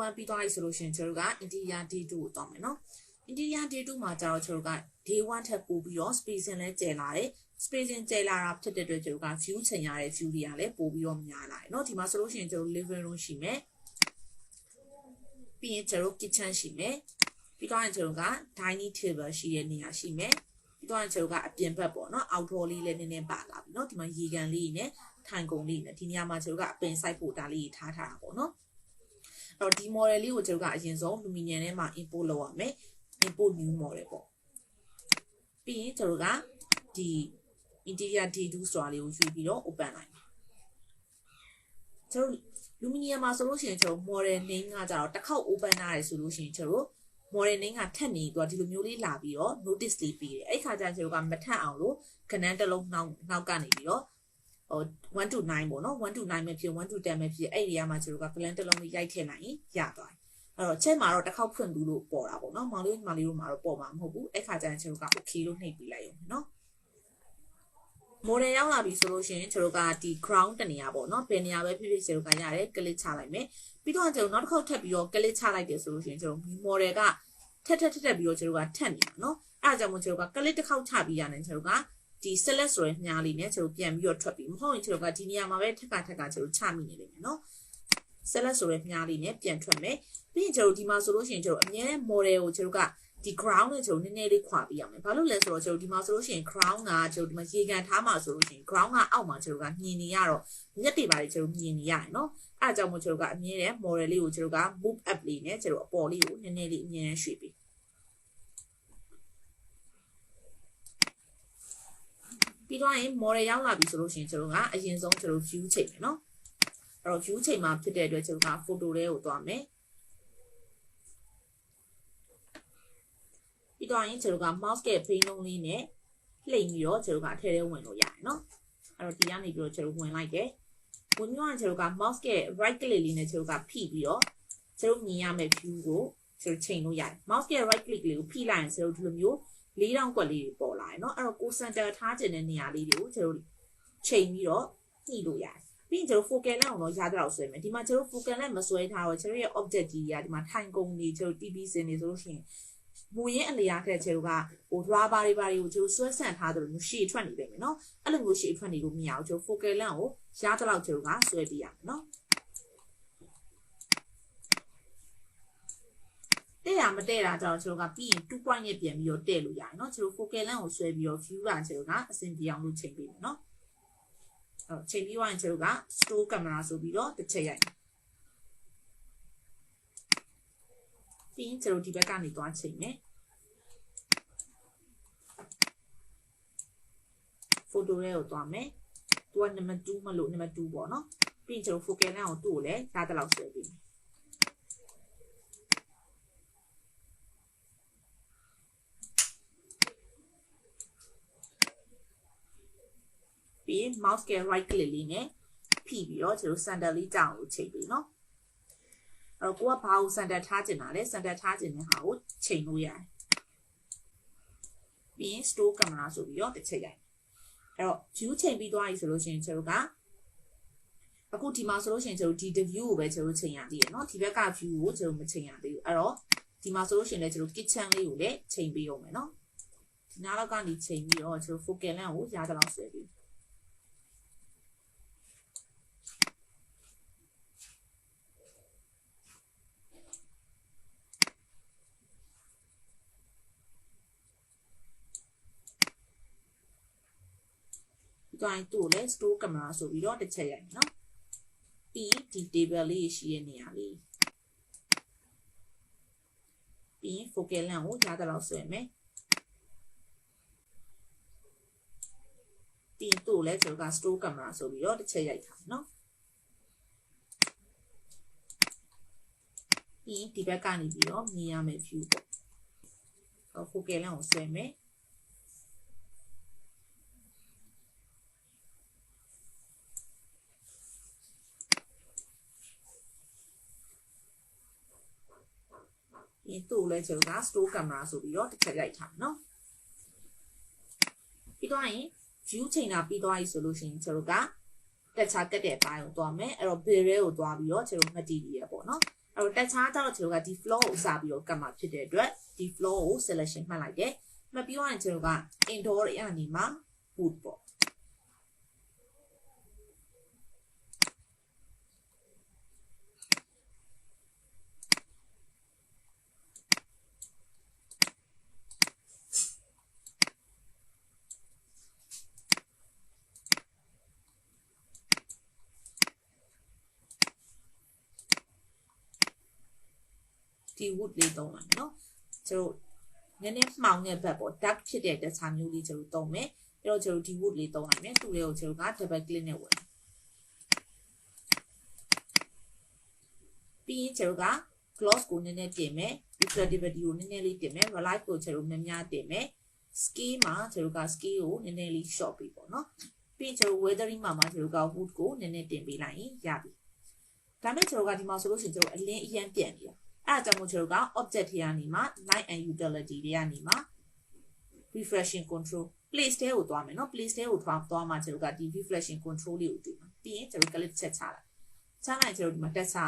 1ပြီးသွားပြီဆိုလို့ရှိရင်ကျွန်တော်တို့က interior day 2ကိုသွားမယ်နော် interior day 2မှာကျတော့ကျွန်တော်တို့က day 1ထပ်ပို့ပြီးတော့ spacing လဲကျယ်လာတယ် spacing ကျယ်လာတာဖြစ်တဲ့အတွက်ကျွန်တော်တို့က view ချိန်ရတဲ့ view တွေကလည်းပို့ပြီးတော့များလာတယ်နော်ဒီမှာဆိုလို့ရှိရင်ကျွန်တော် living room ရှိမယ်ပြီးရင်ကျွန်တော် kitchen ရှိမယ်ပြီးတော့ကျွန်တော်က dining table ရှိတဲ့နေရာရှိမယ်ပြီးတော့ကျွန်တော်ကအပြင်ဘက်ပေါ့နော် outdoor လေးလည်းနည်းနည်းပါလာပြီနော်ဒီမှာရေကန်လေးနဲ့ထိုင်ကုန်လေးနဲ့ဒီနေရာမှာကျွန်တော်ကအပင် site ပို့တာလေးထားထားတာပေါ့နော်အဲ့တော့ဒီ model လေးကိုကျွန်တော်ကအရင်ဆုံး Luminar ထဲမှာ import လုပ်ရမယ် import new model ပေါ့ပြီးရင်ကျွန်တော်ကဒီ interior day2 ဆိုတာလေးကိုယူပြီးတော့ open လိုက်မယ်ကျွန်တော် Luminar မှာဆိုလို့ရှိရင်ကျွန်တော် model name ကကြတော့တစ်ခေါက် open ထားရဆိုလို့ရှိရင်ကျွန်တော် model name ကထပ်နေတော့ဒီလိုမျိုးလေးလာပြီးတော့ notice လေးပေးတယ်အဲ့ခါကျရင်ကျွန်တော်ကမထပ်အောင်လို့ခဏတစ်လုံးနောက်ကနေပြီးတော့1 to 9ပေါ့နော်1 to 9ပဲဖြစ်1 to 10ပဲဖြစ်အဲ့ဒီကမှကျွန်တော်က plan တစ်လုံးလေးရိုက်ထည့်လိုက်ရင်ရသွားတယ်အဲ့တော့ချက်မှာတော့တစ်ခေါက်ဖွင့်ဘူးလို့ပေါ်တာပေါ့နော်မောင်လေးတို့မှာတော့ပေါ်မှာမဟုတ်ဘူးအဲ့ခါကျရင်ကျွန်တော်က okay လို့နှိပ်ပြီးလိုက်ရုံနော် model ရောက်လာပြီဆိုလို့ရှိရင်ကျွန်တော်ကဒီ ground တနေရာပေါ့နော်ဘယ်နေရာပဲဖြစ်ဖြစ်ကျွန်တော်ကရတယ် click ချလိုက်မယ်ပြီးတော့ကျွန်တော်နောက်တစ်ခေါက်ထပ်ပြီးတော့ click ချလိုက်တယ်ဆိုလို့ရှိရင်ကျွန်တော် model ကထပ်ပြီးတော့ကျွန်တော်ကထပ်နေတာနော်အဲ့ဒါကြောင့်မို့ကျွန်တော်က click တစ်ခေါက်ချပြီးရတယ်ကျွန်တော်ကဒီ select ဆိုရယ်မြားလေးနဲ့ကျွန်တော်ပြန်ပြီးတော့ထွက်ပြီးမဟုတ်ရင်ကျွန်တော်ကဒီနေရာမှာပဲထက်ကကျွန်တော်ချမိနေလိမ့်မယ်နော် select ဆိုရယ်မြားလေးနဲ့ပြန်ထွက်မယ်ပြီးရင်ကျွန်တော်ဒီမှာဆိုလို့ရှိရင်ကျွန်တော်အမြဲ model ကိုကျွန်တော်ကဒီ ground နဲ့ကျွန်တော်နည်းနည်းလေးခွာပြီးရမယ်ဘာလို့လဲဆိုတော့ကျွန်တော်ဒီမှာဆိုလို့ရှိရင် ground ကကျွန်တော်ဒီမှာရေကန်ထားမှာဆိုလို့ရှိရင် ground ကအောက်မှာကျွန်တော်ကမြင်နေရတော့မျက်တွေပါလေကျွန်တော်မြင်နေရတယ်နော်အဲ့အကြောင်းမို့ကျွန်တော်ကအမြဲတမ်း model လေးကိုကျွန်တော်က move up လေးနဲ့ကျွန်တော်အပေါ်လေးကိုနည်းနည်းလေးအမြဲတမ်းရွှေ့ပြီးပြီးတော့ရင် model ရောက်လာပြီဆိုလို့ရှိရင်ကျွန်တော်ကအရင်ဆုံးကျွန်တော် view ချိန်မယ်နော်အဲ့တော့ view ချိန်မှာဖြစ်တဲ့အတွက်ကျွန်တော်က photo လေးကိုသွားမယ်ပြီးတော့ရင်ကျွန်တော်က mouse ကဖိနှုံးလေးနဲ့လှိမ့်ပြီးတော့ကျွန်တော်ကအထဲထဲဝင်လို့ရတယ်နော်အဲ့တော့ဒီကနေပြီးတော့ကျွန်တော်ဝင်လိုက်တယ်ဝင်ပြီးတော့ကျွန်တော်က mouse က right click လေးနဲ့ကျွန်တော်ကဖိပြီးတော့ကျွန်တော်မြင်ရမယ့် view ကိုကျွန်တော်ချိန်လို့ရတယ် mouse က right click လေးကိုဖိလိုက်ရင်ကျွန်တော်ဒီလိုမျိုး4000ကွက်လေးပေါ်လာတယ်เนาะအဲ့တော့ကို center ထားခြင်းတဲ့နေရာလေးတွေကိုကျွန်တော်ချိန်ပြီးတော့ညှိလို့ရတယ်ပြီးရင်ကျွန်တော် focal length ကိုတော့ရတဲ့လောက်ဆွဲမယ်ဒီမှာကျွန်တော် focal length မဆွဲထားတော့ကျွန်တော်ရဲ့ object ကြီးကဒီမှာထိုင်ကုန်နေကျွန်တော် TV စင်နေဆိုလို့ရှိရင်မူရင်းအလျားခဲ့ကျွန်တော်ကဟို rubber တွေကိုကျွန်တော်ဆွဲဆန့်ထားတယ်လို့ရှေ့ထွက်နေတယ်မယ်เนาะအဲ့လိုမျိုးရှေ့ထွက်နေလို့မရဘူးကျွန်တော် focal length ကိုရတဲ့လောက်ကျွန်တော်ကဆွဲပြရမယ်เนาะတဲ့ရမတဲ့တာကြောင့်ကျွန်တော်ကပြီးရင်2 point နဲ့ပြန်ပြီးတော့တဲ့လို့ရတယ်เนาะကျွန်တော် focal length ကိုဆွဲပြီးတော့ view ကကျွန်တော်ကအဆင်ပြေအောင်လုပ်ချိန်ပေးမယ်เนาะအဲ့ချိန်ပြီးသွားရင်ကျွန်တော်က store camera ဆိုပြီးတော့တစ်ချက်ရိုက်ပြီးရင်ကျွန်တော်ဒီဘက်ကနေသွားချိန်မယ် photo လေးကိုသွားမယ်သူက number 2မလို့ number 2ပေါ့เนาะပြီးရင်ကျွန်တော် focal length ကိုသူ့ကိုလည်းရတဲ့လောက်ဆွဲပေးမယ်ပြီး mouse က right click လေးနဲ့ဖိပြီးတော့ကျွန်တော် center လေးကြောင်ကိုချိန်ပြီးเนาะအဲ့တော့ကိုကဘာကို center ထားကျင်တာလဲ center ထားကျင်တဲ့ဟာကိုချိန်လို့ရတယ်ပြီးရင် store camera ဆိုပြီးတော့တစ်ချက်ရိုက်အဲ့တော့ view ချိန်ပြီးသွားပြီဆိုလို့ရှိရင်ကျွန်တော်ကအခုဒီမှာဆိုလို့ရှိရင်ကျွန်တော်ဒီ view ကိုပဲကျွန်တော်ချိန်ရသေးတယ်เนาะဒီဘက်က view ကိုကျွန်တော်မချိန်ရသေးဘူးအဲ့တော့ဒီမှာဆိုလို့ရှိရင်လည်းကျွန်တော် kitchen လေးကိုလည်းချိန်ပေးအောင်မယ်เนาะဒီနားလောက်ကနေချိန်ပြီးတော့ကျွန်တော် focal length ကိုရတဲ့လောက်ဆွဲပြီးတိုင်းတူလဲ store camera ဆိုပြီးတော့တစ်ချက်ရိုက်နော်ပြီးဒီ table လေးရှိတဲ့နေရာလေးပြီး focal length ကိုရတဲ့လောက်ဆွဲမယ်ပြီးတူလဲကျွန်တော်က store camera ဆိုပြီးတော့တစ်ချက်ရိုက်ထားနော်ပြီးဒီဘက်ကနေပြီးတော့မြင်ရမယ့် view ပေါ့ focal length ကိုဆွဲမယ်ဒီတူလဲကျွန်တော်က store camera ဆိုပြီးတော့တစ်ချက်ရိုက်ထားနော်ပြီးတော့ရင် view ချိန်တာပြီးသွားပြီဆိုလို့ရှိရင်ကျွန်တော်ကတက်ချကတ်တဲ့အပိုင်းကိုသွားမယ်အဲ့တော့ bill ကိုသွားပြီးတော့ကျွန်တော် material ပေါ့နော် အဲ့တော့တက်ချားတော့ကျွန်တော်ကဒီ floor ကိုစပြီးတော့ကတ်မှာဖြစ်တဲ့အတွက်ဒီ floor ကို selection မှတ်လိုက်တယ်မှတ်ပြီးတော့ကျွန်တော်က indoor ရနေမှာ wood ပေါ့ဒီ wood လေးသုံးလိုက်နော်ကျွန်တော်နည်းနည်းမှောင်တဲ့ဘက်ပေါ့ dark ဖြစ်တဲ့တခြားမျိုးလေးကျွန်တော်သုံးမယ်အဲ့တော့ကျွန်တော်ဒီ wood လေးသုံးလိုက်မယ်သူ့လေးကိုကျွန်တော်က double click နဲ့ဝင်ပြီးရင်ကျွန်တော်က gloss ကိုနည်းနည်းတင်မယ် reflectivity ကိုနည်းနည်းလေးတင်မယ် relief ကိုကျွန်တော်များများတင်မယ် scale မှာကျွန်တော်က scale ကိုနည်းနည်းလေး short ပေးပေါ့နော်ပြီးရင်ကျွန်တော် weathering မှာကျွန်တော်က wood ကိုနည်းနည်းတင်ပေးလိုက်ရင်ရပြီဒါမဲ့ကျွန်တော်ကဒီမှာဆိုလို့ရှိရင်ကျွန်တော်အလင်းအရန်ပြန်နေတာအဲ့ဒါကြောင့်မို့ကျွန်တော်က object တွေကနေမှာ light and utility တွေကနေမှာ reflection control place တဲကိုသွားမယ်နော် place တဲကိုသွားမှကျွန်တော်ကဒီ reflection control လေးကိုတွေ့မှာပြီးရင်ကျွန်တော် click ချက်ချလိုက်ချလိုက်ကျွန်တော်ဒီမှာတက်ချ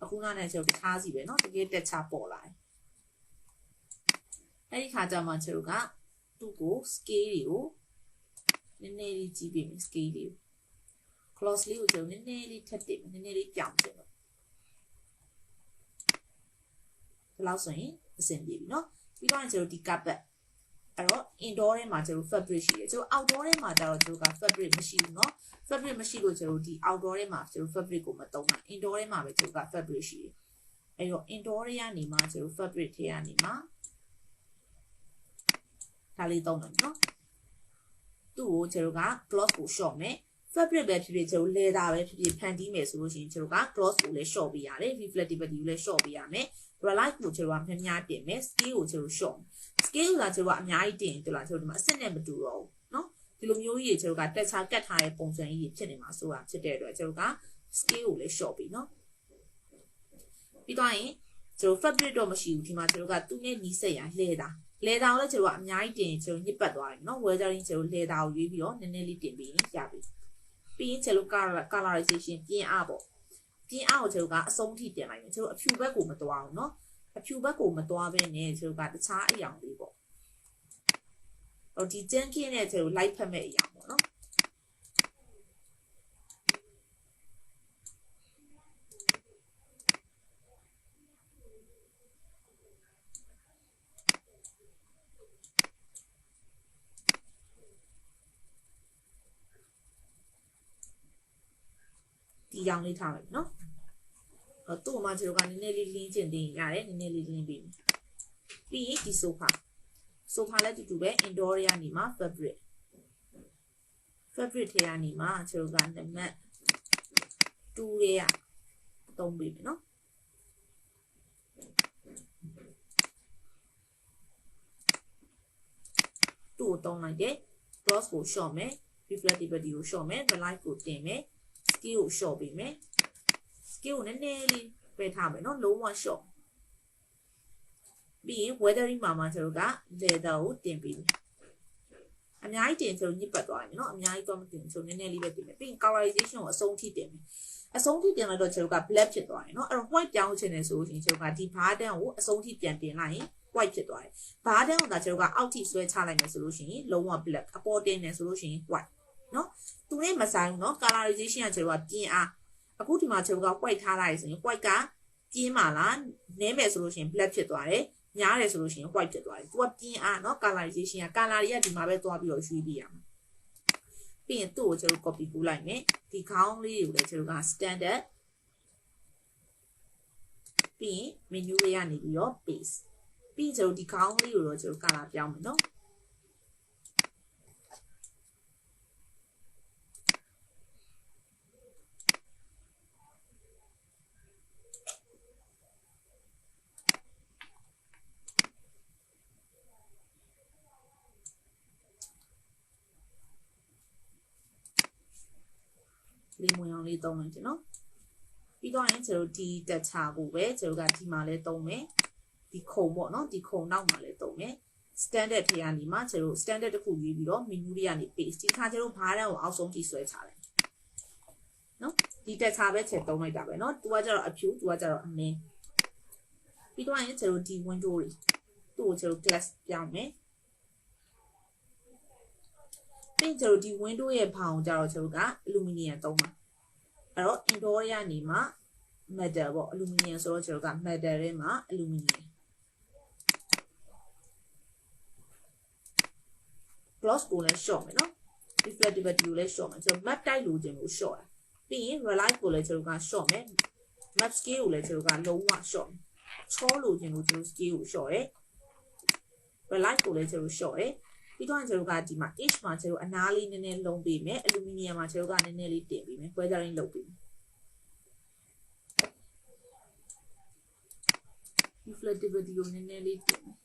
အခုနနဲ့ကျွန်တော်ထားစီပဲနော်တကယ်တက်ချပေါ်လာတယ်အဲ့ဒီခါကျမှကျွန်တော်ကသူ့ကို scale တွေကိုနည်းနည်းလေးကြည့်ပေးမယ် scale လေးကို close လေးကိုကျွန်တော်နည်းနည်းလေးထပ်တင်နည်းနည်းလေးပြောင်းပြမယ်ဒီလောက်ဆိုရင်အဆင်ပြေပြီเนาะပြီးတော့ကျွန်တော်ဒီ carpet အဲ့တော့ indoor ထဲမှာကျွန်တော် fabric ရှိတယ်ကျွန်တော် outdoor ထဲမှာကျတော့ကျွန်တော်က fabric မရှိဘူးเนาะ fabric မရှိလို့ကျွန်တော်ဒီ outdoor ထဲမှာကျွန်တော် fabric ကိုမသုံးတာ indoor ထဲမှာပဲကျွန်တော်က fabric ရှိတယ်အဲ့တော့ indoor ထဲကနေမှကျွန်တော် fabric ထဲကနေမှဒါလေးသုံးတယ်เนาะသူ့ကိုကျွန်တော်က gloss ကို short မယ် fabric ပဲဖြစ်ဖြစ်ကျွန်တော် leather ပဲဖြစ်ဖြစ်ဖန်တီးမယ်ဆိုလို့ရှိရင်ကျွန်တော်က gloss ကိုလည်း short ပေးရတယ် reflectivity ကိုလည်း short ပေးရမယ် relief ကိုကျွန်တော်ကများများတင်မယ် scale ကိုကျွန်တော် short scale ကကျွန်တော်ကအများကြီးတင်တယ်လားကျွန်တော်ဒီမှာအစစ်နဲ့မတူတော့ဘူးเนาะဒီလိုမျိုးကြီးကျွန်တော်ကတက်ချာကတ်ထားတဲ့ပုံစံကြီးဖြစ်နေမှာဆိုတာဖြစ်တဲ့အတွက်ကျွန်တော်က scale ကိုလည်း short ပြီเนาะပြီးတော့ရင်ကျွန်တော် fabric တော့မရှိဘူးဒီမှာကျွန်တော်ကသူ့နဲ့နီးစပ်ရ leather ကိုလည်းကျွန်တော်ကအများကြီးတင်ကျွန်တော်ညစ်ပတ်သွားတယ်เนาะ weathering ကျွန်တော် leather ကိုရွေးပြီးတော့နည်းနည်းလေးတင်ပြီးရပြီပြီးရင်ကျွန်တော် colorization ပြင်အားပေါ့ပြင်အားကိုကျွန်တော်ကအဆုံးထိတင်လိုက်မယ်ကျွန်တော်အဖြူဘက်ကိုမသွားဘူးเนาะအဖြူဘက်ကိုမသွားဘဲနဲ့ကျွန်တော်ကတခြားအရာလေးပေါ့ဟိုဒီကျန်းကင်းနဲ့ကျွန်တော် light ဖက်မဲ့အရာပေါ့เนาะဒီရောင်လေးထားလိုက်เนาะသူ့မှာကျွန်တော်ကနည်းနည်းလေးလင်းကျင်တင်ရတယ်နည်းနည်းလေးလင်းပြီးပြီးရင်ဒီ sofa လည်းတူတူပဲ indoor ရနေမှာ fabric ထဲကနေမှာကျွန်တော်ကနံပါတ်2ရဲ့သုံးပေးမယ်နော်သူ့ကိုသုံးလိုက်တယ် gloss ကို short မယ် reflectivity ကို short မယ် relief ကိုတင်မယ် scale ကို short ပေးမယ်scale ကိုနည်းနည်းလေးပဲထားမယ်နော်လုံးဝ short ပြီးရင် weathering မှာကျွန်တော်က leather ကိုတင်ပြီးပြီအများကြီးတင်ကျွန်တော်ညစ်ပတ်သွားတယ်နော်အများကြီးတော့မတင်ကျွန်တော်နည်းနည်းလေးပဲတင်မယ်ပြီးရင် colorization ကိုအဆုံးထိတင်မယ်အဆုံးထိတင်လိုက်တော့ကျွန်တော်က black ဖြစ်သွားတယ်နော်အဲ့တော့ white ပြောင်းချင်တယ်ဆိုရင်ကျွန်တော်ကဒီ bar တန်းကိုအဆုံးထိပြန်တင်လိုက်ရင် white ဖြစ်သွားတယ် bar တန်းကိုဒါကျွန်တော်ကအောက်ထိဆွဲချလိုက်မယ်ဆိုလို့ရှိရင်လုံးဝ black အပေါ်တင်တယ်ဆိုလို့ရှိရင် white နော်သူနဲ့မဆိုင်ဘူးနော် colorization ကကျွန်တော်ကပြင်းအားအခုဒီမှာကျွန်တော်က white ထားလိုက်ဆိုရင် white ကပြင်းပါလားနည်းမယ်ဆိုလို့ရှိရင် black ဖြစ်သွားတယ်များတယ်ဆိုလို့ရှိရင် white ဖြစ်သွားတယ်သူကပြင်းအားเนาะ colorization က color တွေကဒီမှာပဲသွားပြီးတော့ရွှေ့ပြရမှာပြီးရင်သူ့ကိုကျွန်တော် copy ပို့လိုက်မယ်ဒီခေါင်းလေးကိုလည်းကျွန်တော်က standard ပြီးရင် menu တွေကနေပြီးတော့ paste ပြီးရင်ကျွန်တော်ဒီခေါင်းလေးကိုတော့ကျွန်တော် color ပြောင်းမယ်เนาะလေးမွေအောင်လေးသုံးလိုက်ကျွန်တော်ပြီးတော့ရင်ကျွန်တော်ဒီတက်ချကိုပဲကျွန်တော်ကဒီမှာလဲသုံးမယ်ဒီခုံပေါ့နော်ဒီခုံနောက်မှာလဲသုံးမယ် standard ထဲကနေမှကျွန်တော် standard တစ်ခုရွေးပြီးတော့ menu တွေကနေ paste ဒီခါကျွန်တော်ဘားတန်းကိုအောက်ဆုံးထိဆွဲချလိုက်နော်ဒီတက်ချပဲချက်သုံးလိုက်တာပဲနော်သူကကျတော့အဖြူသူကကျတော့အနည်း ပြီးတော့ရင်ကျွန်တော်ဒီ window တွေသူ့ကိုကျွန်တော် glass ပြောင်းမယ်ပြီးကျွန်တော်ဒီ window ရဲ့ဘောင်ကြတော့ကျွန်တော်က aluminum သုံးပါအဲ့တော့ indoor ရနေမှာ metal ပေါ့ aluminum ဆိုတော့ကျွန်တော်က metal ထဲမှာ aluminum gloss ကိုလည်း short မယ်နော် reflectivity ကိုလည်း short မယ်ကျွန်တော် map type လိုချင်လို့ short တာပြီးရင် relief ကိုလည်းကျွန်တော်က short မယ် map scale ကိုလည်းကျွန်တော်ကလုံးဝ short မယ်ချောလိုချင်လို့ကျွန်တော် scale ကို short တယ် relief ကိုလည်းကျွန်တော် short တယ်ပြီးတော့ကျွန်တော်ကဒီမှာ H မှာကျွန်တော်အနားလေးနည်းနည်းလုံးပေးမယ် aluminum မှာကျွန်တော်ကနည်းနည်းလေးတင်ပေးမယ် weathering လုပ်ပေးမယ် reflectivity ကိုနည်းနည်းလေးတင်မယ်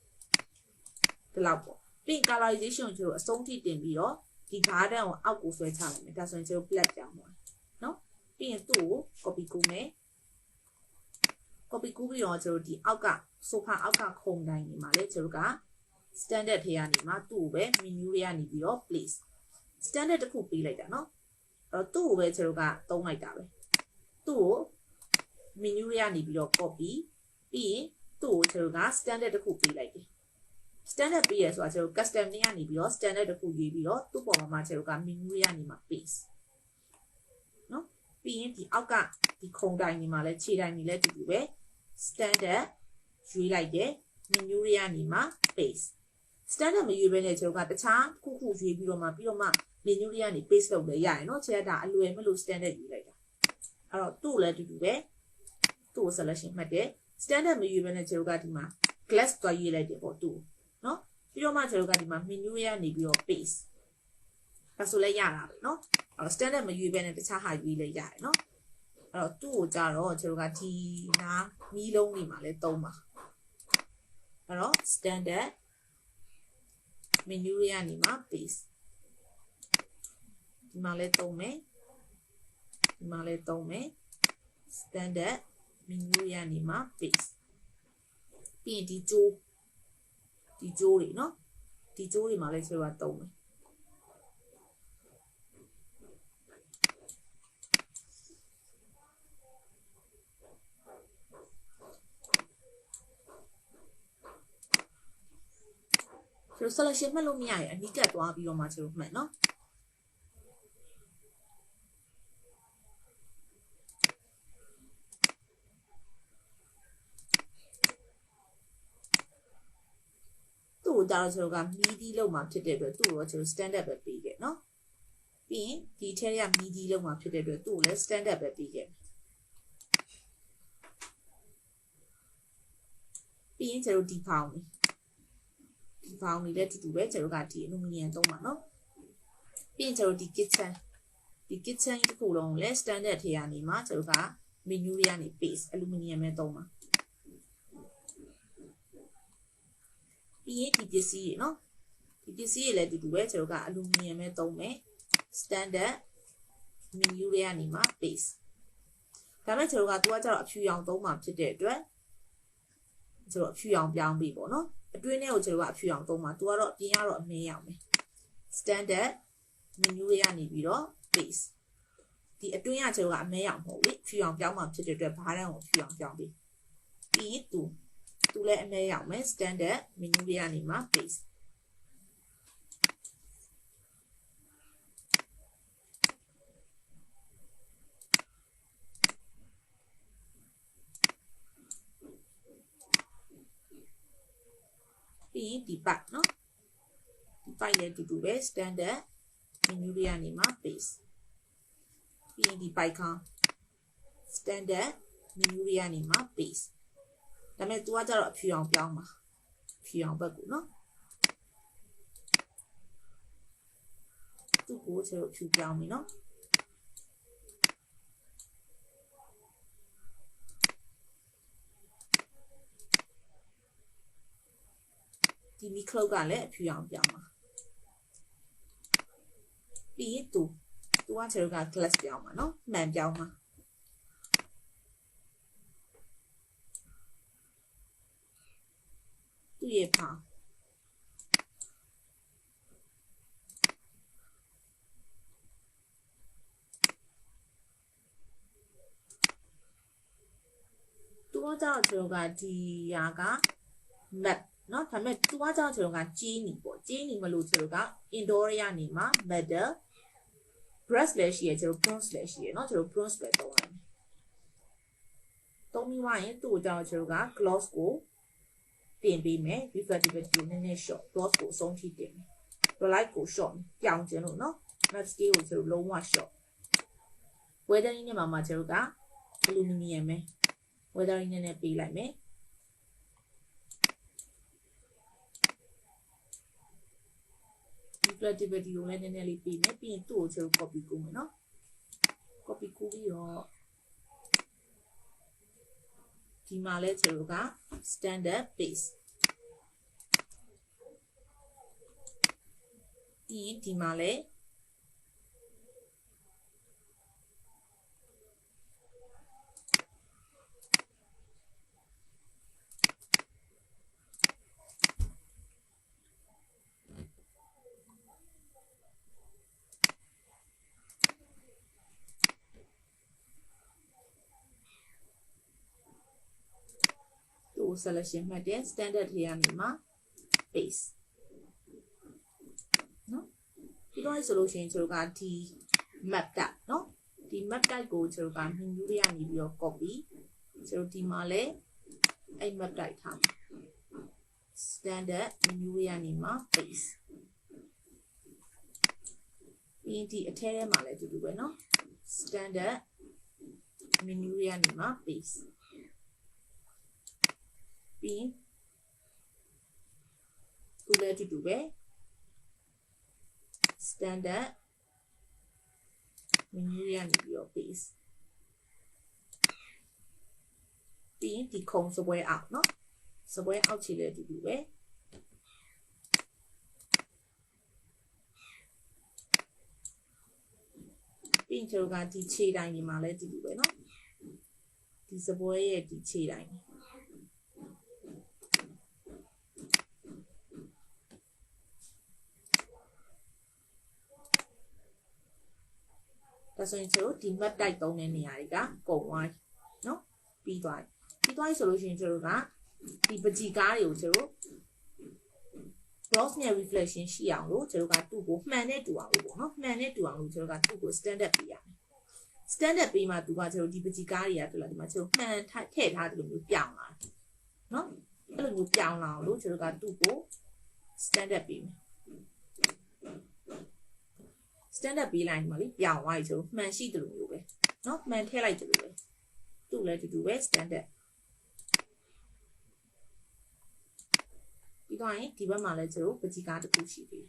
ဒီလောက်ပေါ့ပြီး colorization ကိုကျွန်တော်အဆုံးထိတင်ပြီးတော့ဒီ garden ကိုအောက်ကိုဆွဲချလိုက်မယ်ဒါဆိုရင်ကျွန်တော် black ပြောင်းသွားနော်ပြီးရင်သူ့ကို copy ကူးမယ် copy ကူးပြီးတော့ကျွန်တော်ဒီအောက်က sofa အောက်ကခုံတိုင်းနေမှာလေကျွန်တော်က standard ထဲကနေမှာသူ့ကိုပဲ menu တွေကနေပြီးတော့ place standard တစ်ခုပေးလိုက်တာနော်အဲ့တော့သူ့ကိုပဲကျွန်တော်ကသုံးလိုက်တာပဲသူ့ကို menu တွေကနေပြီးတော့ copy ပြီးရင်သူ့ကိုကျွန်တော်က standard တစ်ခုပေးလိုက်တယ် standard ပေးရဆိုတာကျွန်တော် custom တွေကနေပြီးတော့ standard တစ်ခုရေးပြီးတော့သူ့ပေါ်မှာကျွန်တော်က menu တွေကနေမှာ paste နော်ပြီးရင်ဒီအောက်ကဒီခုံတိုင်းနေမှာလဲခြေတိုင်းနေလဲတူတူပဲ standard ရွေးလိုက်တယ် menu တွေကနေမှာ paste standard မရွေးဘဲနဲ့ကျွန်တော်ကတခြားခုခုရွေးပြီးတော့မှmenu တွေကနေ paste လုပ်လဲရရင်เนาะချက်တာအလွယ်မလို့ standard ရွေးလိုက်တာအဲ့တော့သူ့လည်းတူတူပဲသူ့ကို selection မှတ်တယ် standard မရွေးဘဲနဲ့ကျွန်တော်ကဒီမှာ glass သွားရွေးလိုက်တယ်ပေါ့သူ့เนาะပြီးတော့မှကျွန်တော်ကဒီမှာ menu တွေကနေပြီးတော့ paste ဒါဆိုလဲရတာပဲเนาะအဲ့တော့ standard မရွေးဘဲနဲ့တခြားဟာရွေးလဲရတယ်เนาะအဲ့တော့သူ့ကိုကြတော့ကျွန်တော်ကဒီနားမီးလုံးတွေမှာလဲသုံးပါအဲ့တော့ standard menu တွေကနေမှာ paste ဒီမှာလဲသုံးမယ်ဒီမှာလဲသုံးမယ် standard menu တွေကနေမှာ paste ပြီးရင်ဒီကြိုးတွေเนาะဒီကြိုးတွေမှာလဲကျွန်တော်ကသုံးမယ်ကျွန်တော် selection မှတ်လို့မရရင်အနီးကပ်သွားပြီးတော့မှကျွန်တော်မှတ်เนาะသူ့ကိုဒါတော့ကျွန်တော်က midi လောက်မှာဖြစ်တဲ့အတွက်သူ့ကိုကျွန်တော် standard ပဲပေးခဲ့เนาะပြီးရင်ဒီထဲက midi လောက်မှာဖြစ်တဲ့အတွက်သူ့ကိုလည်း standard ပဲပေးခဲ့ပြီးရင်ကျွန်တော်ဒီဖောင်နေလည်းတူတူပဲကျွန်တော်ကဒီ aluminum သုံးပါเนาะပြီးရင်ကျွန်တော်ဒီ kitchen တစ်ခုလုံးလည်း standard ထဲကနေမှာကျွန်တော်က menu တွေကနေ paste aluminum ပဲသုံးပါပြီးရင်ဒီပစ္စည်းတွေเนาะဒီပစ္စည်းတွေလည်းတူတူပဲကျွန်တော်က aluminum ပဲသုံးမယ် standard menu တွေကနေမှာ paste ဒါပေမဲ့ကျွန်တော်ကသူကကျတော့အဖြူရောင်သုံးမှာဖြစ်တဲ့အတွက်ကျွန်တော်အဖြူရောင်ပြောင်းပြီပေါ့เนาะအတွင်းထဲကိုကျွန်တော်ကအဖြူအောင်သုံးပါသူကတော့အပြင်ကတော့အမဲရောင်ပဲ standard menu တွေကနေပြီးတော့ paste ဒီအတွင်းကကျွန်တော်ကအမဲရောင်မဟုတ်လေဖြူအောင်ပြောင်းမှဖြစ်တဲ့အတွက်ဘားတန်းကိုဖြူအောင်ပြောင်းပြီးပြီးရင်သူလည်းအမဲရောင်ပဲ standard menu တွေကနေမှ paste ပြီးရင်ဒီပိုက်เนาะဒီပိုက်လည်းတူတူပဲ standard menu တွေကနေမှာ paste ပြီးရင်ဒီပိုက်ခေါင်း standard menu တွေကနေမှာ paste ဒါပေမဲ့ तू ကကြတော့အဖြူအောင်ပြောင်းပါအဖြူအောင်ဘက်ကိုเนาะသူ့ကိုကျွန်တော်ဖြူပြောင်းပြီเนาะဒီမီခလုတ်ကလည်းအဖြူအောင်ပြောင်းပါပြီးရင်သူကကျွန်တော်က glass ပြောင်းပါเนาะမှန်ပြောင်းပါသူ့ရဲ့ဖောင်သူက ကကြောင့်ကျွန်တော်ကဒီရာက map နော်ဒါပေမဲ့သူကကြောင့်ကျွန်တော်ကကြီးနီပေါ့ကြီးနီမလို့ကျွန်တော်က indoor ရနေမှာ matter brush လည်းရှိရကျွန်တော် bronze လည်းရှိရနော်ကျွန်တော် bronze ပဲသုံးလိုက်မယ်သုံးပြီးမှရင်သူ့ကိုကြောင့်ကျွန်တော်က gloss ကိုတင်ပေးမယ် reflectivity ကိုနည်းနည်း short gloss ကိုအဆုံးထိတင်မယ် light ကို short ပြောင်းခြင်းလို့နော် matte scale ကိုကျွန်တော်လုံးဝ short weathering နဲ့မှာကျွန်တော်က aluminium ပဲ weathering နဲ့ပေးလိုက်မယ်reflectivity ကိုလည်းနည်းနည်းလေးပေးမယ်ပြီးရင်သူ့ကိုကျွန်တော် copy ကူးမယ်နော် copy ကူးပြီးတော့ဒီမှာလဲကျွန်တော်က standard base ပြီးရင်ဒီမှာလဲselection မှတ်တယ် standard ထဲကနေမှာ base နော်ဒီတော့ဆိုလို့ရှိရင်ကျွန်တော်ကဒီ map type နော်ဒီ map type ကိုကျွန်တော်က menu တွေကနေပြီးတော့ copy ကျွန်တော်ဒီမှာလဲအဲ့ map type ထား standard menu တွေကနေမှာ base ပြီးရင်ဒီအထဲထဲမှာလဲတူတူပဲနော် standard menu တွေကနေမှာ baseပြီးသူလည်းတူတူပဲ standard menu ရနေပြီးတော့ base ပြီးရင်ဒီခုံစပွဲအောက်เนาะစပွဲအောက်ခြေလည်းတူတူပဲပြီးရင်ကျွန်တော်ကဒီခြေတိုင်းဒီမှာလည်းတူတူပဲเนาะဒီစပွဲရဲ့ဒီခြေတိုင်းဒါဆိုရင်ကျွန်တော်ဒီ map type သုံးတဲ့နေရာတွေကကုန်သွားเนาะပြီးသွားဆိုလို့ရှိရင်ကျွန်တော်ကဒီပကြီကားတွေကိုကျွန်တော် gloss နဲ့ reflection ရှိအောင်လို့ကျွန်တော်ကသူ့ကိုမှန်နဲ့တူအောင်လို့ပေါ့เนาะမှန်နဲ့တူအောင်လို့ကျွန်တော်ကသူ့ကို standard ပေးရမယ် standard ပေးမှသူကကျွန်တော်ဒီပကြီကားတွေကတွေ့လာဒီမှာကျွန်တော်မှန်ထည့်ထားတယ်လို့မျိုးပြောင်းလာเนาะအဲ့လိုမျိုးပြောင်းလာအောင်လို့ကျွန်တော်ကသူ့ကို standard ပေးမယ်standard ပေးလိုက်မှာလေပြောင်းသွားပြီဆိုမှန်ရှိတယ်လို့မျိုးပဲเนาะမှန်ထည့်လိုက်တယ်လို့ပဲသူ့လည်းတူတူပဲ standard ပြီးတော့ရင်ဒီဘက်မှာလည်းကျွန်တော်ပကြီကားတစ်ခုရှိသေးတယ်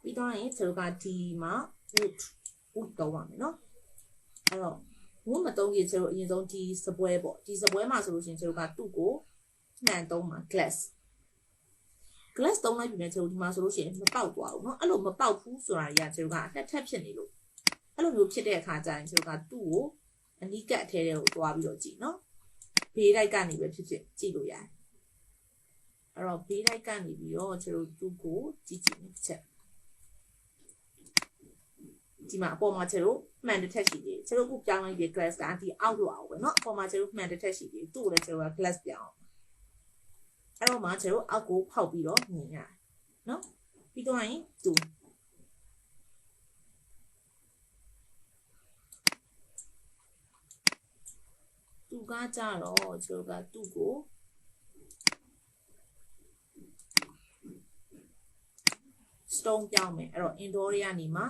ပြီးတော့ရင်ကျွန်တော်ကဒီမှာ wood တောင်းပါမယ်เนาะအဲ့တော့ wood မတုံးရင်ကျွန်တော်အရင်ဆုံးဒီစပွဲပေါ့ဒီစပွဲမှာဆိုလို့ရှိရင်ကျွန်တော်ကသူ့ကိုမှန်သုံးမှာ glass သုံးလိုက်ပြီနဲ့ကျွန်တော်ဒီမှာဆိုလို့ရှိရင်မပေါက်သွားဘူးเนาะအဲ့လိုမပေါက်ဘူးဆိုတာကြီးကကျွန်တော်ကနှစ်ထပ်ဖြစ်နေလို့အဲ့လိုမျိုးဖြစ်တဲ့အခါကျရင်ကျွန်တော်ကသူ့ကိုအနီးကပ်အထဲထဲကိုတွားပြီးတော့ကြည့်เนาะဘေးလိုက်ကနေပဲဖြစ်ဖြစ်ကြည့်လို့ရတယ်အဲ့တော့ဘေးလိုက်ကနေပြီးတော့ကျွန်တော်သူ့ကိုကြည့်နေချက်ဒီမှာအပေါ်မှာကျွန်တော်မှန်တစ်ထက်ရှိသေးတယ်ကျွန်တော်ခုပြောင်းလိုက်တဲ့ glass ကဒီအောက်လို့အောင်ပဲเนาะအပေါ်မှာကျွန်တော်မှန်တစ်ထက်ရှိသေးတယ်သူ့ကိုလည်းကျွန်တော်က glass ပြောင်းအဲ့တော့မှကျွန်တော်အောက်ကိုဖောက်ပြီးတော့မြင်ရတယ်เนาะပြီးတော့ရင်သူကကြတော့ကျွန်တော်ကသူ့ကို stone ပြောင်းမယ်အဲ့တော့ indoor ရနေမှာ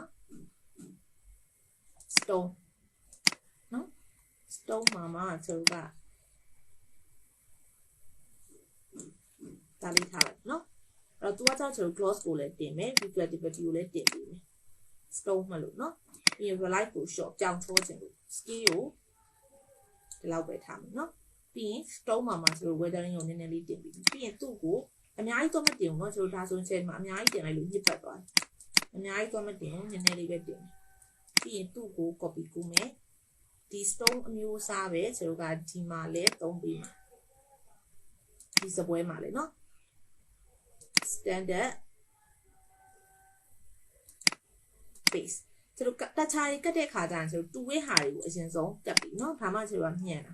stone เนาะ stone မှာကျွန်တော်ကဒါလေးထားလိုက်เนาะအဲ့တော့သူကကြောင့်ကျွန်တော် gloss ကိုလည်းတင်မယ် reflectivity ကိုလည်းတင်ပေးမယ် stone မလို့เนาะပြီးရင် relight ကို short ကြောင်ထိုးခြင်းလို့ scale ကိုဒီလောက်ပဲထားမယ်เนาะပြီးရင် stone မှာကျွန်တော် weathering ကိုနည်းနည်းလေးတင်ပြီးပြီးရင်သူ့ကိုအများကြီးတော့မတင်ဘူးเนาะကျွန်တော်ဒါဆိုရင် မှာအများကြီးတင်လိုက်လို့ညစ်ပတ်သွားတယ်အများကြီးတော့မတင်ဘူးနည်းနည်းလေးပဲတင်မယ်ပြီးရင်သူ့ကို copy ကူးမယ်ဒီ stone အမျိုးအစားပဲကျွန်တော်ကဒီမှာလဲသုံးပေးမယ်ဒီစပွဲမှာလဲเนาะstandard base ကျတို့တခြားတွေကတ်တဲ့ခါကျရင်ကျတို့တူဝဲဟာတွေကိုအရင်ဆုံးကတ်ပြီးเนาะဒါမှကျတို့ကညံ့တာ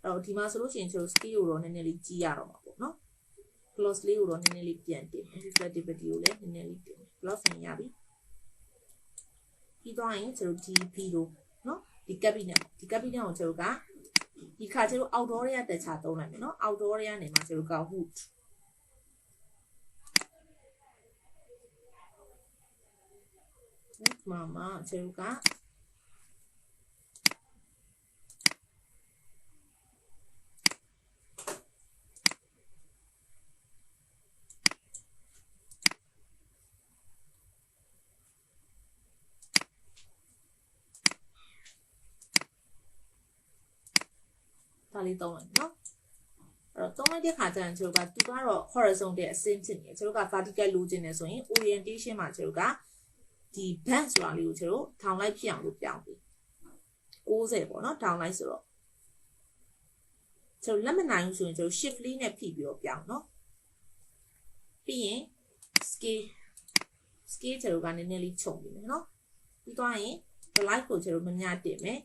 အဲ့တော့ဒီမှာဆိုလို့ရှိရင်ကျတို့ scale ကိုတော့နည်းနည်းလေးကြီးရတော့မှာပေါ့เนาะ close လေးကိုတော့နည်းနည်းလေးပြန်တင် reflectivity ကိုလည်းနည်းနည်းလေးတင် close ဆင်ရပြီပြီးတော့ရင်ကျတို့ဒီ B တို့เนาะဒီ cabinet ကိုကျတို့ကဒီခါကျတို့ outdoor တွေကတခြားသုံးလိုက်မယ်เนาะ outdoor တွေကနေမှကျတို့က wood mama ကျတို့ကဒါလေးသုံးလိုက်နော်အဲ့တော့သုံးလိုက်တဲ့ခါကျရင်ကျတို့ကသူကတော့ horizontal အဆင့်ဖြစ်နေတယ်ကျတို့က vertical လိုချင်တယ်ဆိုရင် orientation မှာကျတို့ကဒီ band ဆိုတာလေးကိုကျတို့ထောင်လိုက်ဖြစ်အောင်လို့ပြောင်းပြီ60ပေါ့နော်ထောင်လိုက်ဆိုတော့ကျတို့လက်မနိုင်ဘူးဆိုရင်ကျတို့ shift လေးနဲ့ဖိပြီးတော့ပြောင်းနော်ပြီးရင် scale ကျတို့ကနည်းနည်းလေးခြုံပြီးမယ်နော်ပြီးသွားရင် light ကိုကျတို့မမြတင်မယ်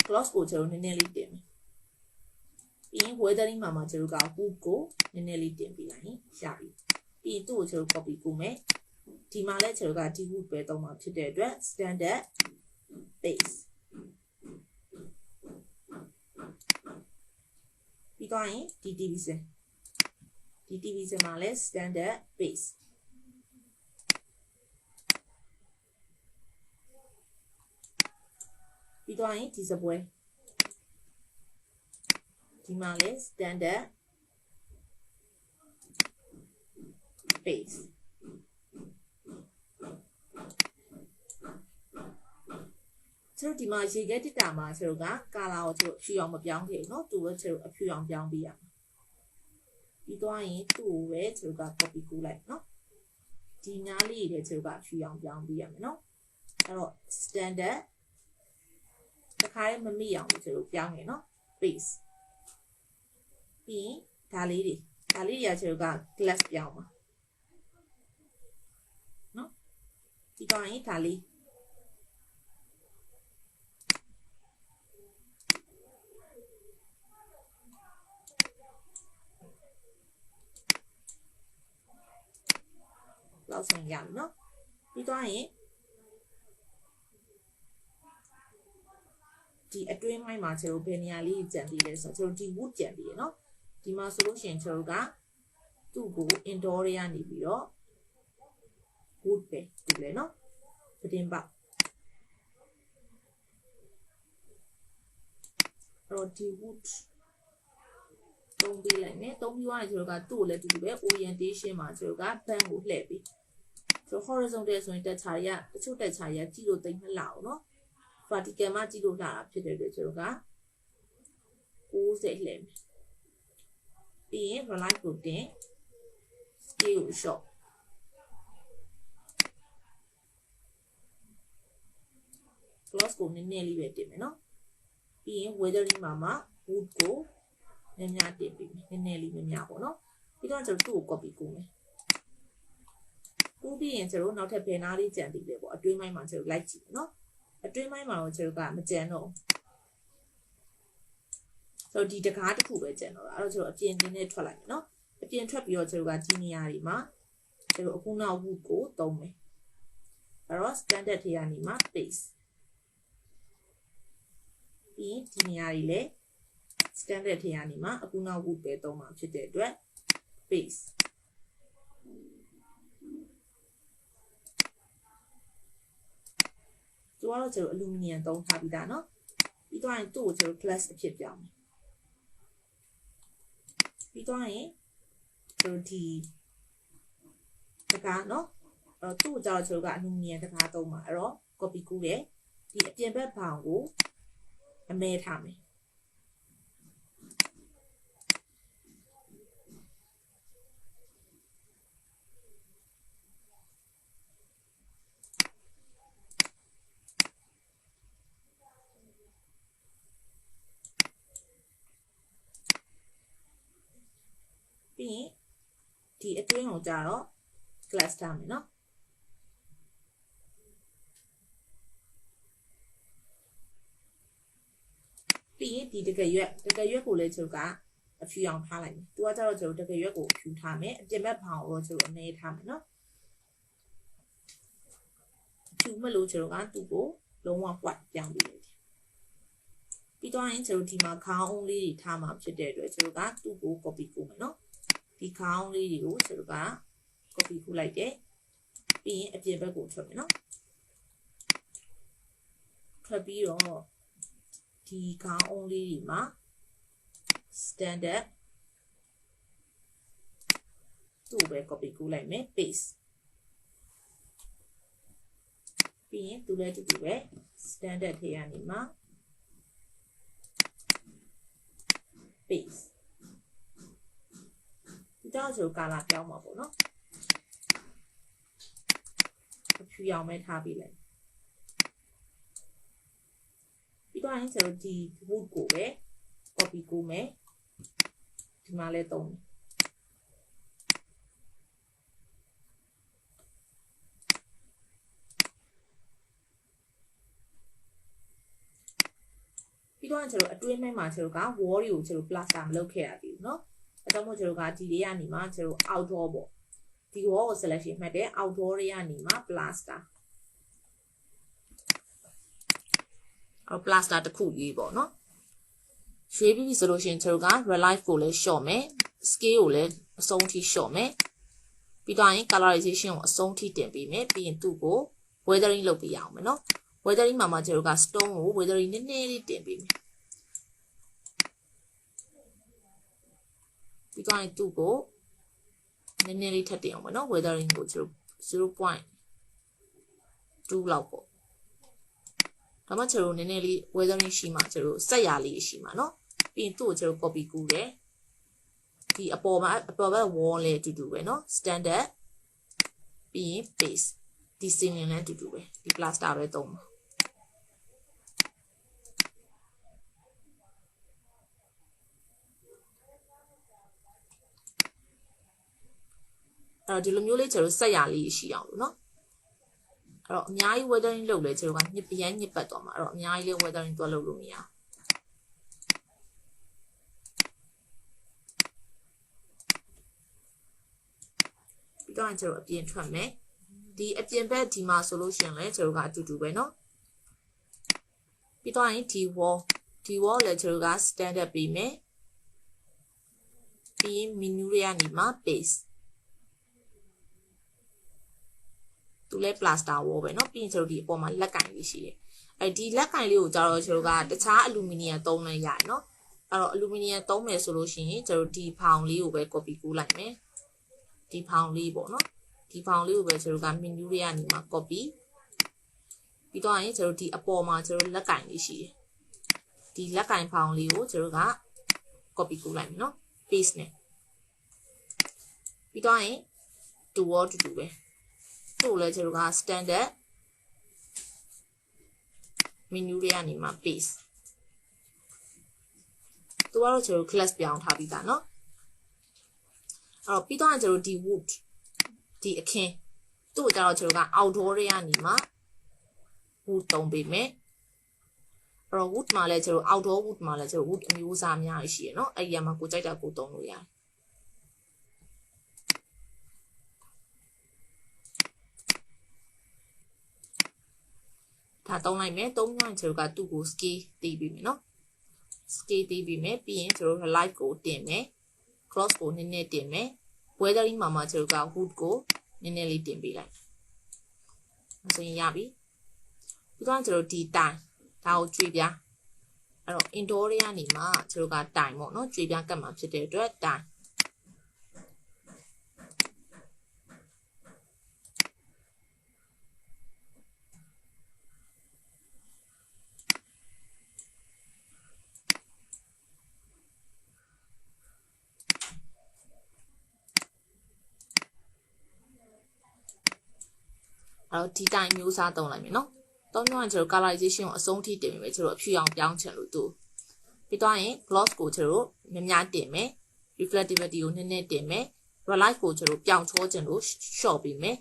gloss ကိုကျတို့နည်းနည်းလေးတင်မယ်ပြီးရင် weathering မှာကျတို့က wood ကိုနည်းနည်းလေးတင်ပြီးလိုက်ရင်ရပြီပြီးရင်သူ့ကိုကျတို့ copy ကူမယ်ဒီမှာလဲကျတို့ကဒီ wood ပဲသုံးမှာဖြစ်တဲ့အတွက် standard base ပြီးတော့ရင်ဒီ division မှာလဲ standard base ပြီးတော့ရင်ဒီစပွဲဒီမှာလဲ standard baseကျတို့ဒီမှာရေခဲတစ်တာမှာကျတို့ကကာလာကိုကျတို့ဖြူအောင်မပြောင်းခဲ့ဘူးเนาะသူပဲကျတို့အဖြူအောင်ပြောင်းပေးရမှာပြီးတော့ရင်သူ့ကိုပဲကျတို့က copy ကူးလိုက်เนาะဒီနားလေးတွေကျတို့ကဖြူအောင်ပြောင်းပေးရမယ်เนาะအဲ့တော့ standard တခါလေးမမိအောင်ကျတို့ပြောင်းမယ်เนาะ base ပြီးဒါလေးတွေကကျတို့က glass ပြောင်းမှာเนาะပြီးတော့ရင်ဒါလေးလောက်ဆင်ရပြီเนาะပြီးတော့ရင်ဒီအတွင်းပိုင်းမှာကျတို့ဘယ်နေရာလေးကြံသေးလဲဆိုတော့ကျတို့ဒီ wood ကြံသေးရเนาะဒီမှာဆိုလို့ရှိရင်ကျတို့ကသူ့ကို indoor တွေကနေပြီးတော့ wood ပဲဒီလေเนาะပပေါက်အဲ့တော့ဒီ wood သုံးပေးလိုက်မယ်သုံးပြီးသွားရင်ကျတို့ကသူ့ကိုလည်းဒီလိုပဲ orientation မှာကျတို့က band ကိုလှည့်ပြီးဆို horizontal ဆိုရင်တက်ချာရတချို့တက်ချာရကြည့်လို့သိမလှအောင်เนาะ vertical မှာကြည့်လို့လှတာဖြစ်တဲ့အတွက်ကျတို့က60လှည့်မယ်ပြီးရင် relight ကိုတင် scale ကို short gloss ကိုနည်းနည်းလေးပဲတင်မယ်เนาะပြီးရင် weathering မှာ wood ကိုများတင်ပြီးနည်းနည်းလေးများပေါ့เนาะပြီးတော့ကျတို့သူ့ကို copy ကူးမယ်ကူးပြီးရင်ကျတို့နောက်ထပ်ဘယ်နားလေးကြံသေးလဲပေါ့အတွင်းပိုင်းမှာကျတို့လိုက်ကြည့်เนาะအတွင်းပိုင်းမှာတော့ကျတို့ကမကြံတော့ဆိုတော့ဒီတကားတစ်ခုပဲကြံတော့အဲ့တော့ကျတို့အပြင်တင်းနဲ့ထွက်လိုက်မယ်เนาะအပြင်ထွက်ပြီးတော့ကျတို့ကဒီနေရာတွေမှာကျတို့အခုနောက် wood ကိုသုံးမယ်အဲ့တော့ standard တွေကနေမှ base ပြီးဒီနေရာတွေလည်း standard ထဲကနေမှအခုနောက် wood ပဲသုံးမှာဖြစ်တဲ့အတွက် base သူကတော့ကျတို့ aluminum သုံးထားပြီးသားเนาะပြီးတော့ရင်သူ့ကိုကျတို့ glass အဖြစ်ပြောင်းမယ်ပြီးတော့ရင်ကျတို့ဒီတကားเนาะသူ့ကိုကျတော့ကျတို့က aluminum တကားသုံးမှာအဲ့တော့ copy ကူးတယ်ဒီအပြင်ဘက်ဘောင်ကိုအမဲထားမယ်ပြီးရင်ဒီအတွင်းကိုကြတော့ glass ထားမယ်เนาะ ပြီးရင်ဒီတကယ်ရွက်ကိုလည်းကျွန်တော်ကအဖြူအောင်ထားလိုက်မယ်သူကကျတော့ကျွန်တော်တကယ်ရွက်ကိုဖြူထားမယ်အပြင်ဘက်ဖောင်ကိုကျွန်တော်အနေထားမယ်နော်ဖြူမလို့ကျွန်တော်ကသူ့ကိုလုံးဝ white ပြောင်းပေးတယ်ပြီးတော့ရင်ကျွန်တော်ဒီမှာခေါင်းအုံးလေးတွေထားမှာဖြစ်တဲ့အတွက်ကျွန်တော်ကသူ့ကို copy ကိုမယ်နော်ဒီခေါင်းလေးတွေကိုကျွန်တော်က copy ကိုလိုက်တယ်ပြီးရင်အပြင်ဘက်ကိုထွက်မယ်နော်ထွက်ပြီးတော့ဒီခေါင်းအုံးလေးတွေမှာ standard သူ့ပဲ copy ကိုလိုက်မယ် paste ပြီးရင်သူလည်းတူတူပဲ standard ထဲကနေမှာ paste ဒီတော့ဆိုကာလာပြောင်းမှာပေါ့နော်အဖြူရောင်ပဲထားပြီးလိုက်ပြီးတော့ရင်ကျွန်တော်ဒီ wood ကိုပဲ copy ကိုမယ်ဒီမှာလဲသုံးပြီးတော့ကျွန်တော်အတွင်းထဲမှာကျွန်တော်က wall တွေကိုကျွန်တော် plaster မလုပ်ခဲ့ရသေးဘူးเนาะအဲတော့မို့ကျွန်တော်ကဒီလေးကနေမှကျွန်တော် outdoor ပေါ့ဒီ wall ကို selection မှတ်တယ် outdoor တွေကနေမှ plaster အော် plaster တစ်ခုရေးပေါ့เนาะရွေးပြီးဆိုလို့ရှိရင်ကျွန်တော်က relief ကိုလည်း short မယ် scale ကိုလည်းအဆုံးထိ short မယ်ပြီးတော့ရင် colorization ကိုအဆုံးထိတင်ပေးမယ်ပြီးရင်သူ့ကို weathering လုပ်ပေးရအောင်မယ်เนาะweathering မှာကျွန်တော်က stone ကို weathering နည်းနည်းလေးတင်ပေးမယ်ပြီးတော့ရင်သူ့ကိုနည်းနည်းလေးထပ်တင်အောင်မယ်เนาะ weathering ကိုကျွန်တော် 0.2 လောက်ပေါ့ဒါမှကျွန်တော်နည်းနည်းလေး weathering ရှိမှကျွန်တော်ဆက်ရလေးရှိမှเนาะပြီးရင်သူ့ကိုကျွန်တော် copy ကူးတယ်ဒီအပေါ်ဘက် wall လေးအတူတူပဲเนาะ standard ပြီးရင် paste ဒီ ceiling လည်းအတူတူပဲဒီ plaster ပဲသုံးပါအဲ့တော့ဒီလိုမျိုးလေးကျွန်တော်ဆက်ရလေးရှိအောင်လို့เนาะအဲ့တော့အများကြီး weathering လုပ်လဲကျွန်တော်ကညစ်ပတ်သွားမှာအဲ့တော့အများကြီးလေး weathering သွားလုပ်လို့မရပြီးတော့ကျွန်တော်အပြင်ထွက်မယ်ဒီအပြင်ဘက်ဒီမှာဆိုလို့ရှိရင်လည်းကျွန်တော်ကအတူတူပဲเนาะပြီးတော့ရင်ဒီ wall လည်းကျွန်တော်က standard ပေးမယ်ပြီး menu တွေကနေမှာ pasteသူလဲ plaster wall ပဲเนาะပြီးရင်ကျွန်တော်ဒီအပေါ်မှာလက်ကင်လေးရှိတယ်အဲဒီလက်ကင်လေးကိုကြတော့ကျွန်တော်ကတခြားအလူမီနီယံသုံးလဲရတယ်เนาะအဲ့တော့အလူမီနီယံသုံးမယ်ဆိုလို့ရှိရင်ကျွန်တော်ဒီဖောင်လေးကိုပဲ copy ကူးလိုက်မယ်ဒီဖောင်လေးပေါ့เนาะဒီဖောင်လေးကိုပဲကျွန်တော်က menu တွေကနေမှာ copy ပြီးတော့ရင်ကျွန်တော်ဒီအပေါ်မှာကျွန်တော်လက်ကင်လေးရှိတယ်ဒီလက်ကင်ဖောင်လေးကိုကျွန်တော်က copy ကူးလိုက်မယ်เนาะ paste နဲ့ပြီးတော့ရင်တူတူပဲသူ့လည်းကျွန်တော်က standard menu တွေကနေမှာ paste သူကတော့ကျွန်တော် class ပြောင်းထားပြီးသားเนาะအဲ့တော့ပြီးတော့ကျွန်တော်ဒီ wood ဒီအခင်းသူ့ကိုကျတော့ကျွန်တော်က outdoor တွေကနေမှာ wood သုံးပေးမယ်အဲ့တော့ wood မှာလည်းကျွန်တော် outdoor wood မှာလည်းကျွန်တော် wood အမျိုးအစားအများကြီးရှိရယ်เนาะအဲ့ဒီမှာကိုကြိုက်တာကိုသုံးလို့ရတယ်ဒါသုံးလိုက်မယ်သုံးရင်ကျွန်တော်ကသူ့ကို scale တီးပြီးမယ်เนาะ scale တီးပြီးမယ်ပြီးရင်ကျွန်တော် relief ကိုတင်မယ် cross ကိုနည်းနည်းတင်မယ် weathering မှာကျွန်တော်က wood ကိုနည်းနည်းလေးတင်ပေးလိုက်ဆိုရင်ရပြီပြီးတော့ကျွန်တော်ဒီတိုင်ဒါကိုကြွေပြအဲ့တော့ indoor တွေကနေမှကျွန်တော်ကတိုင်ပေါ့เนาะကြွေပြကတ်မှာဖြစ်တဲ့အတွက်တိုင်အဲ့တော့ဒီတိုင်မျိုးစားသုံးလိုက်မယ်เนาะသုံးမျိုးကကျွန်တော် colorization ကိုအဆုံးထိတင်ပြီးကျွန်တော်အဖြူအောင်ပြောင်းချင်လို့သူပြီးတော့ရင် gloss ကိုကျွန်တော်များတင်မယ် reflectivity ကိုနည်းနည်းတင်မယ် relief ကိုကျွန်တော်ပြောင်းချောချင်လို့ short ပေးမယ်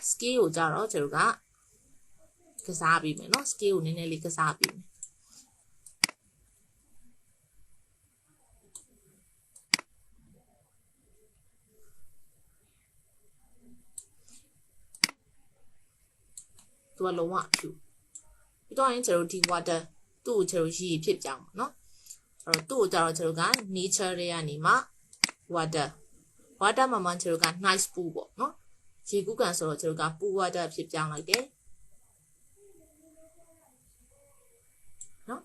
scale ကိုကြတော့ကျွန်တော်ကစားပေးမယ်เนาะ scale ကိုနည်းနည်းလေးကစားပေးမယ် သူကလုံးဝအဖြူပြီးတော့ရင်ကျွန်တော်ဒီ water သူ့ကိုကျွန်တော်ရေဖြစ်ပြောင်းနော်အဲ့တော့သူ့ကိုကြတော့ကျွန်တော်က nature တွေကနေမှ water မှာမှကျွန်တော်က nice pool ပေါ့နော်ရေကူးကန်ဆိုတော့ကျွန်တော်က pool water ဖြစ်ပြောင်းလိုက်တယ်နော်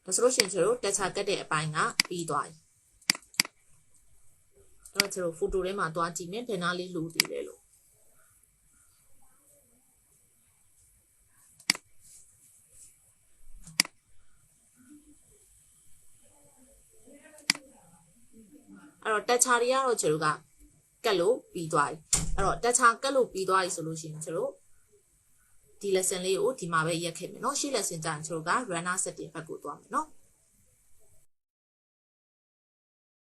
ဒါဆိုလို့ရှိရင်ကျွန်တော်တက်ချာကတ်တဲ့အပိုင်းကပြီးသွားပြီအဲ့တော့ကျွန်တော် photo ထဲမှာတွားကြည့်မယ်ဘယ်နာလေးလိုသေးလဲလို့အဲ့တော့တက်ချာတွေကတော့ကျွန်တော်ကကတ်လို့ပြီးသွားပြီအဲ့တော့တက်ချာကတ်လို့ပြီးသွားပြီဆိုလို့ရှိရင်ကျွန်တော်ဒီ lesson လေးကိုဒီမှာပဲရက်ခဲ့မယ်เนาะရှေ့ lesson ကျရင်ကျွန်တော်က runner setting ဘက်ကိုသွားမယ်เนาะ